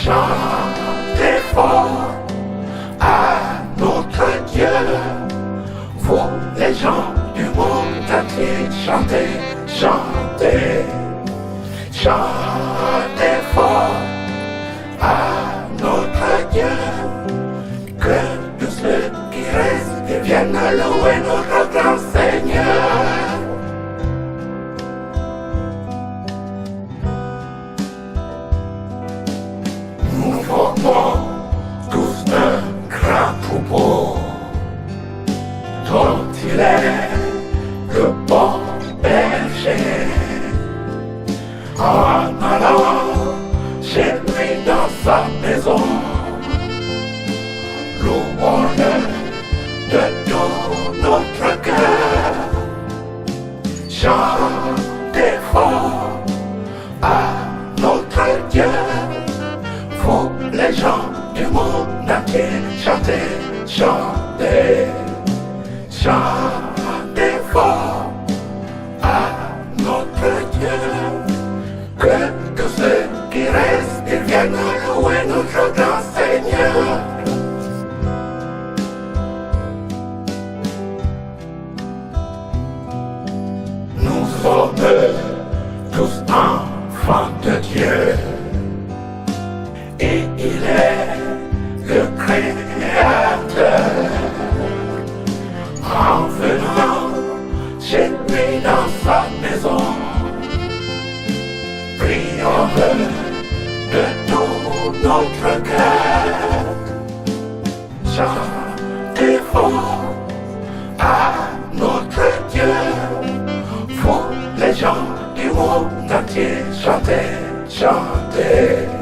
chantez fort à notre Dieu. Vous les gens du monde entier, chantez, chantez, chantez fort à notre Dieu. Que tous ceux qui restent viennent louer notre grand Seigneur. Nous formons tous un grand troupeau dont il est le bon berger. En allant chez lui dans sa maison, louons-le de tout notre cœur. Chantez fort à notre Dieu. Vous les gens du monde entier, chantez, chantez, chantez fort à notre Dieu. Que tous ceux qui restent viennent louer notre grand Seigneur. Nous sommes tous enfants de Dieu, et il est le Créateur. En venant chez lui dans sa maison, prions-le de tout notre cœur. Chantez fort à notre Dieu. Vous les gens du monde entier, chantez, chantez.